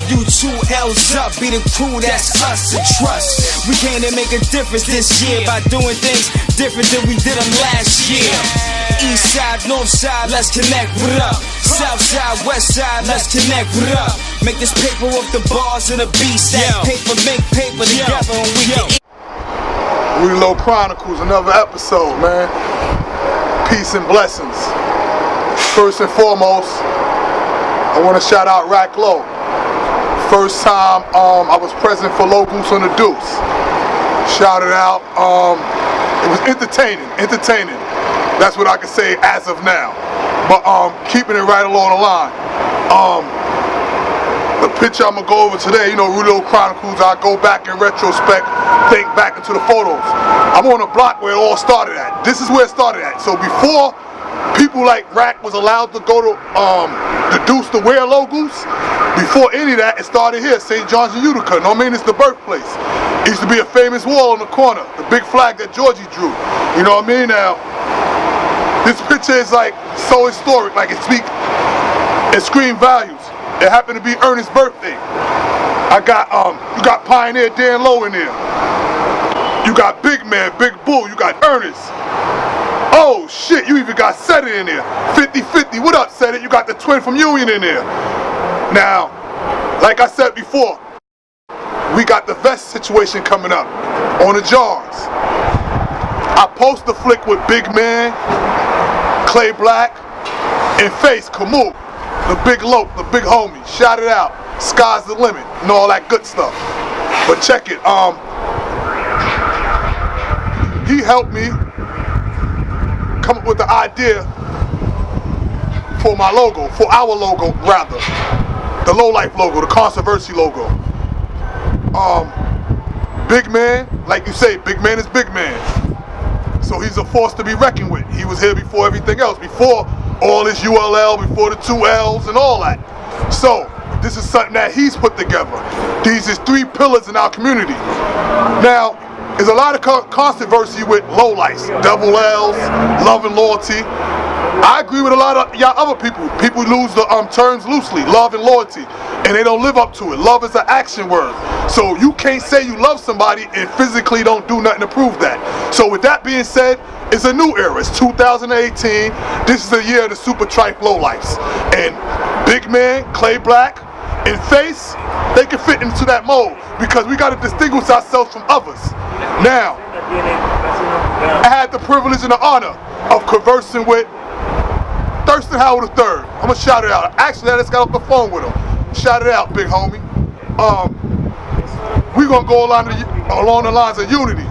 you 2 L's up, be the crew, that's us and trust. We came to make a difference this year by doing things different than we did them last year. East side, north side, let's connect, what up? South side, west side, let's connect, what up? Make this paper with the bars and the beats. That paper, make paper together and we can eat. Rudy Lo Chronicles, another episode, man. Peace and blessings. First and foremost, I want to shout out Rack Low. First time I was present for Low Goose on the Deuce. Shout it out. It was entertaining. That's what I can say as of now. But keeping it right along the line. The picture I'm gonna go over today, you know, Rudy Lo Chronicles, I go back in retrospect, think back into the photos. I'm on a block where it all started at. This is where it started at. So before people like Rack was allowed to go to the Deuce to wear logos, before any of that, it started here, St. John's in Utica. No, I mean, it's the birthplace. It used to be a famous wall on the corner, the big flag that Georgie drew. You know what I mean? Now, this picture is like so historic, like it screams values. It happened to be Ernest's birthday. I got you got Pioneer Dan Low in there. You got Big Man, Big Bull, you got Ernest. Oh shit, you even got Seta in there. 50-50, what up Seta? You got the twin from Union in there. Now, like I said before, we got the vest situation coming up on the jars. I post the flick with Big Man, Clay Black, and Face, Camus. The big Lope, the big homie, shout it out. Sky's the limit, and all that good stuff. But check it, he helped me come up with the idea for my logo, for our logo rather. The Low Life logo, the Controversy logo. Big Man, like you say, Big Man is Big Man. So he's a force to be reckoned with. He was here before everything else, before all this ULL, before the 2 L's and all that. So, this is something that he's put together. These is 3 pillars in our community. Now, there's a lot of controversy with low lights, double L's, love and loyalty. I agree with a lot of y'all other people. People use the terms loosely, love and loyalty, and they don't live up to it. Love is an action word. So you can't say you love somebody and physically don't do nothing to prove that. So with that being said, it's a new era. It's 2018. This is the year of the super tripe lowlifes. And Big Man, Clay Black, and Face, they can fit into that mold because we got to distinguish ourselves from others. Now, I had the privilege and the honor of conversing with Thurston Howard III. I'm going to shout it out. Actually, I just got off the phone with him. Shout it out, big homie. We're going to go along the lines of unity.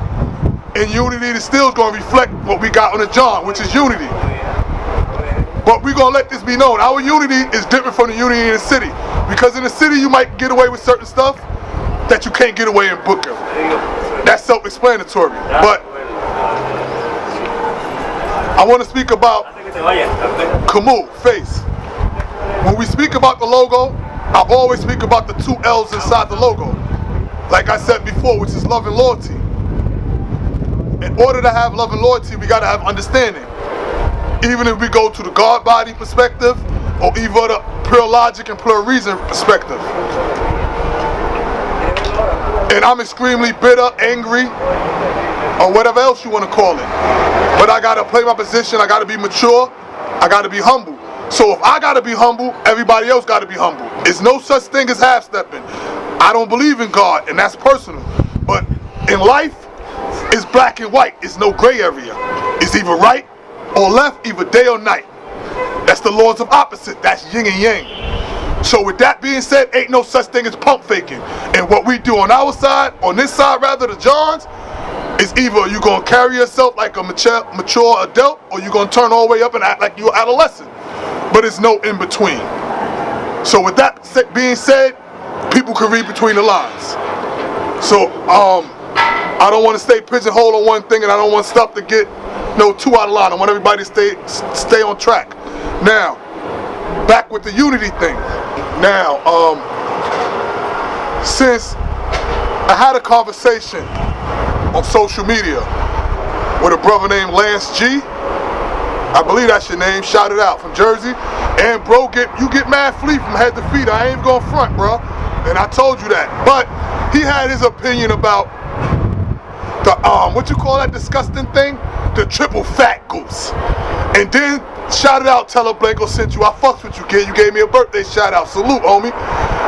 And unity is still going to reflect what we got on the John, which is unity. But we're going to let this be known. Our unity is different from the unity in the city. Because in the city, you might get away with certain stuff that you can't get away in Booker. That's self-explanatory. But I want to speak about Camus, Face. When we speak about the logo, I always speak about the 2 L's inside the logo. Like I said before, which is love and loyalty. In order to have love and loyalty, we got to have understanding. Even if we go to the God body perspective, or even the pure logic and pure reason perspective. And I'm extremely bitter, angry, or whatever else you want to call it. But I got to play my position, I got to be mature, I got to be humble. So if I got to be humble, everybody else got to be humble. It's no such thing as half-stepping. I don't believe in God, and that's personal. But in life, it's black and white. It's no gray area. It's either right or left, either day or night. That's the laws of opposite. That's yin and yang. So with that being said, ain't no such thing as pump faking. And what we do on our side, on this side rather, the Johns, is either you're going to carry yourself like a mature adult, or you're going to turn all the way up and act like you're adolescent. But it's no in between. So with that being said, people can read between the lines. So I don't want to stay pigeonholed on one thing, and I don't want stuff to get too out of line. I want everybody to stay on track. Now, back with the unity thing. Now, since I had a conversation on social media with a brother named Lance G, I believe that's your name, shout it out, from Jersey. And bro, you get mad fleet from head to feet. I ain't going front, bro. And I told you that. But he had his opinion about the what you call that disgusting thing? The triple fat goose. And then shout it out, tell her Blanco sent you. I fucks with you, kid. You gave me a birthday shout out. Salute, homie.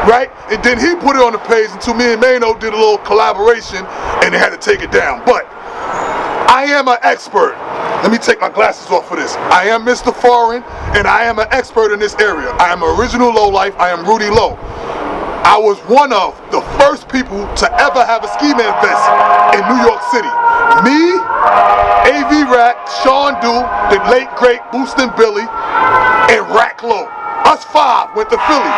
Right? And then he put it on the page, and me and Mano did a little collaboration, and they had to take it down. But I am an expert. Let me take my glasses off for this. I am Mr. Foreign, and I am an expert in this area. I am original lowlife. I am Rudy Lo. I was one of the first people to ever have a ski man vest in New York City. Me, AV Rack, Sean Du, the late great Boostin' Billy, and Rack Low. Us five went to Philly.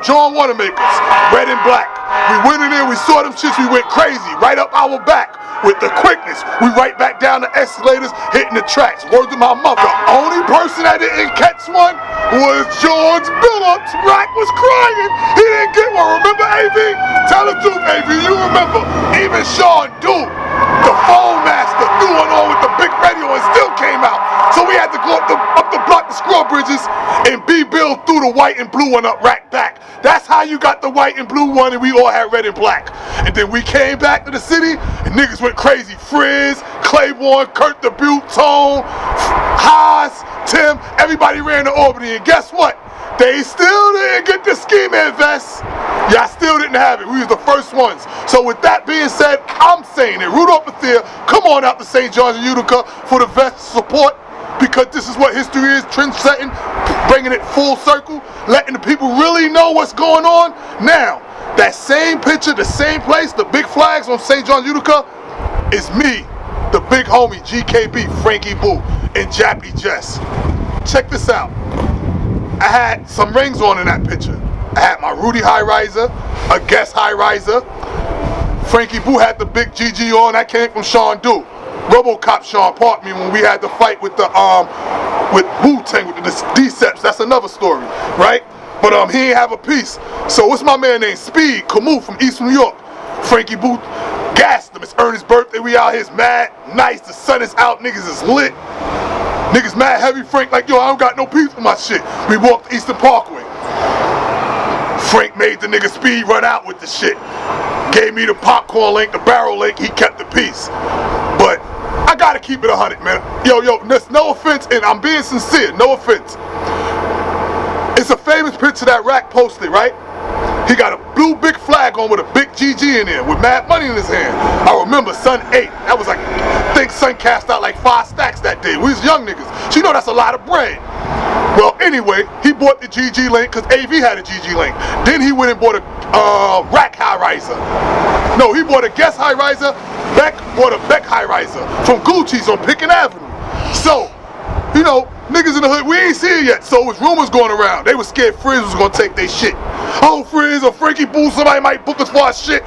John Watermakers, red and black. We went in there, we saw them shits, we went crazy. Right up our back with the quickness. We right back down the escalators, hitting the tracks. Word to my mother. The only person that didn't catch one was George Billups. Rack was crying. He didn't get one. Remember, AV? Tell the truth, AV. You remember. Even Sean Du, the phone master, threw one on with the big radio and still came out. So we had to go up the block, the scroll bridges, and B-Bill threw the white and blue one up Rack back. That's how you got the white and blue one, and we all had red and black. And then we came back to the city, and niggas went crazy. Frizz, Claiborne, Kurt the Butte, Tone, Haas, Tim, everybody ran to Albany, and guess what? They still didn't get the ski man vest. Y'all still didn't have it. We was the first ones. So with that being said, I'm saying it. Rudolph Athea, come on out to St. John's and Utica for the vest support, because this is what history is, trend setting, bringing it full circle, letting the people really know what's going on. Now, that same picture, the same place, the big flags on St. John's Utica, is me, the big homie, GKB, Frankie Boo, and Jappy Jess. Check this out. I had some rings on in that picture. I had my Rudy high riser, a Guess high riser. Frankie Boo had the big GG on. That came from Sean Du. RoboCop Sean parked me when we had to fight with the with Wu-Tang, with the Deceps. That's another story, right? But he ain't have a piece. So what's my man named Speed Camus from East New York? Frankie Boo gassed him. It's Ernest's birthday. We out here. It's mad nice. The sun is out. Niggas is lit. Niggas mad heavy. Frank like, yo, I don't got no piece for my shit. We walked Eastern Parkway. Frank made the nigga Speed run out with the shit. Gave me the popcorn link, the barrel link. He kept the piece. But I gotta keep it 100, man. Yo, there's no offense, and I'm being sincere, no offense. It's a famous picture that Rack posted, right? He got a blue big flag on with a big GG in there, with mad money in his hand. I remember Son 8. That was like, I think Son cast out like 5 stacks that day. We was young niggas. So you know that's a lot of bread. Well, anyway, he bought the GG link because AV had a GG link. Then he went and bought a Rack high riser. No, he bought a Guess high riser. Beck bought a Beck high riser from Gucci's on Pickens Avenue. So, you know, niggas in the hood, we ain't see it yet. So it was rumors going around. They were scared Frizz was gonna take their shit. Oh, Frizz or Frankie Boo, somebody might book us for our shit.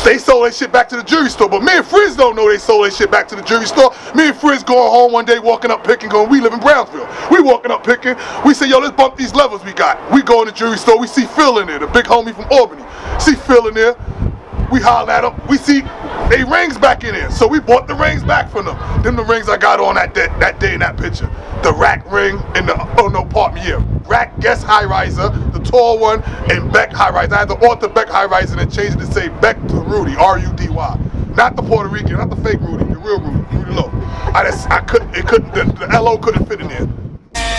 They sold their shit back to the jewelry store. But me and Frizz don't know they sold their shit back to the jewelry store. Me and Frizz going home one day, walking up Picking, going, we live in Brownsville. We walking up Picking. We say, yo, let's bump these levels we got. We go in the jewelry store. We see Phil in there, the big homie from Albany. See Phil in there. We holler at them. We see they rings back in there. So we bought the rings back from them. Them the rings I got on that day in that picture. The Rack ring and the, oh no, pardon me, yeah. Rack Guess high riser, the tall one, and Beck high riser. I had to alter Beck high riser and change it to say Beck to Rudy, R-U-D-Y. Not the Puerto Rican, not the fake Rudy, the real Rudy, Rudy Lo. The L-O couldn't fit in there.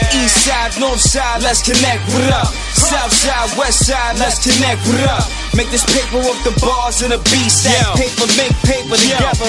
East side, north side, let's connect, what up? South side, west side, let's connect, what up? Make this paper off the bars and the beats. That paper, make paper together.